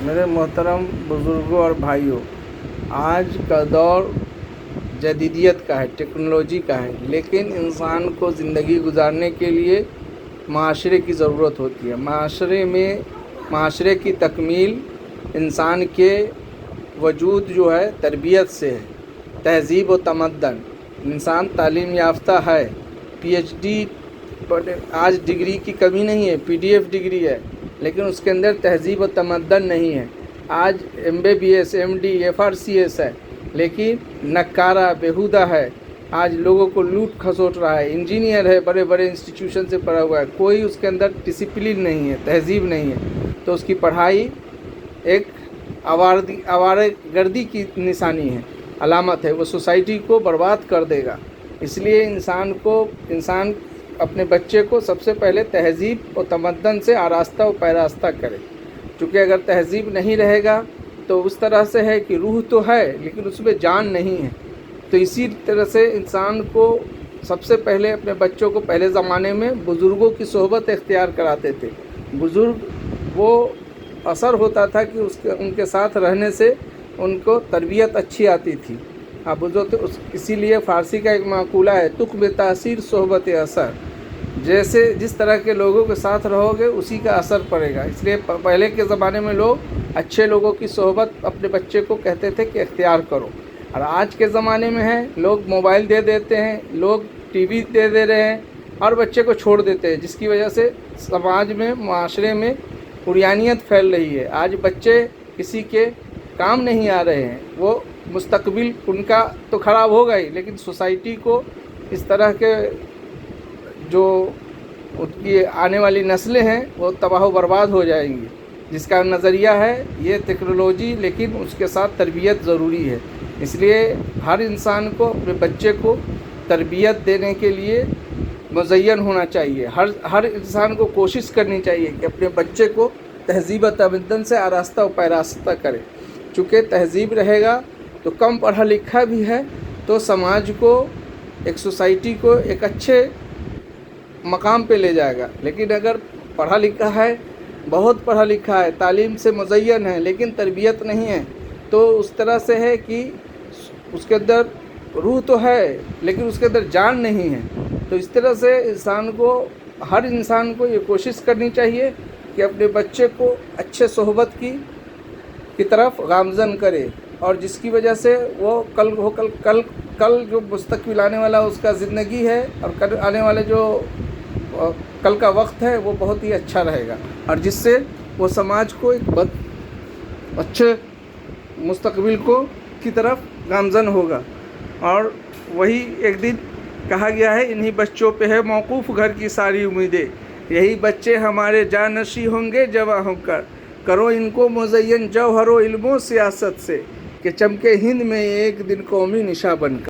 मेरे मोहतरम बुज़ुर्गों और भाइयों, आज का दौर जदीदियत का है, टेक्नोलॉजी का है, लेकिन इंसान को ज़िंदगी गुजारने के लिए माशरे की ज़रूरत होती है। माशरे की तकमील इंसान के वजूद जो है तरबियत से है, तहज़ीब व तमद्दन। इंसान तालीम याफ्ता है, PhD आज डिग्री की कमी नहीं है, PDF डिग्री है, लेकिन उसके अंदर तहज़ीब व तमद्दन नहीं है। आज MBBS MD FRCS है, लेकिन नक्कारा बेहुदा है, आज लोगों को लूट खसोट रहा है। इंजीनियर है, बड़े बड़े इंस्टीट्यूशन से पढ़ा हुआ है, कोई उसके अंदर डिसिप्लिन नहीं है, तहज़ीब नहीं है, तो उसकी पढ़ाई एक आवारागर्दी की निशानी है, अलामत है। वो सोसाइटी को बर्बाद कर देगा। इसलिए इंसान अपने बच्चे को सबसे पहले तहज़ीब और तमद्दन से आरास्ता व पैरास्ता करे, क्योंकि अगर तहज़ीब नहीं रहेगा तो उस तरह से है कि रूह तो है लेकिन उसमें जान नहीं है। तो इसी तरह से इंसान को सबसे पहले अपने बच्चों को पहले ज़माने में बुज़ुर्गों की सोहबत इख्तियार कराते थे। बुज़ुर्ग वो असर होता था कि उनके साथ रहने से उनको तरबियत अच्छी आती थी। आप बुझो तो इसीलिए फ़ारसी का एक माकूला है, तुक बेतासीर सोहबत असर, जैसे जिस तरह के लोगों के साथ रहोगे उसी का असर पड़ेगा। इसलिए पहले के ज़माने में लोग अच्छे लोगों की सोहबत अपने बच्चे को कहते थे कि इख्तियार करो, और आज के ज़माने में है लोग मोबाइल दे देते हैं, लोग TV दे रहे हैं और बच्चे को छोड़ देते हैं, जिसकी वजह से समाज में, माशरे में उरियानियत फैल रही है। आज बच्चे किसी के काम नहीं आ रहे हैं, वो मुस्तकबिल उनका तो ख़राब होगा ही, लेकिन सोसाइटी को इस तरह के जो उनकी आने वाली नस्लें हैं वो तबाह बर्बाद हो जाएंगी। जिसका नज़रिया है ये टेक्नोलॉजी, लेकिन उसके साथ तरबियत ज़रूरी है। इसलिए हर इंसान को अपने बच्चे को तरबियत देने के लिए मुज़य्यन होना चाहिए। हर इंसान को कोशिश करनी चाहिए कि अपने बच्चे को तहज़ीब तमद्दन से आरास्ता व पैरास्ता करे। चूँकि तहज़ीब रहेगा तो कम पढ़ा लिखा भी है तो समाज को, एक सोसाइटी को एक अच्छे मकाम पे ले जाएगा। लेकिन अगर पढ़ा लिखा है, बहुत पढ़ा लिखा है, तालीम से मुज़य्यन है, लेकिन तरबियत नहीं है, तो उस तरह से है कि उसके अंदर रूह तो है लेकिन उसके अंदर जान नहीं है। तो इस तरह से हर इंसान को ये कोशिश करनी चाहिए कि अपने बच्चे को अच्छे सोहबत की तरफ गामज़न करे, और जिसकी वजह से वो कल जो मुस्तकबिल आने वाला उसका ज़िंदगी है और कल आने वाले जो कल का वक्त है वो बहुत ही अच्छा रहेगा, और जिससे वो समाज को एक अच्छे मुस्तकबिल की तरफ गामज़न होगा। और वही एक दिन कहा गया है, इन्हीं बच्चों पे है मौकूफ़ घर की सारी उम्मीदें, यही बच्चे हमारे जानशी होंगे जवां होकर, करो इनको मुज़य्यन जौहर व इल्मो सियासत से, कि चमके हिंद में एक दिन कौमी निशा बनकर।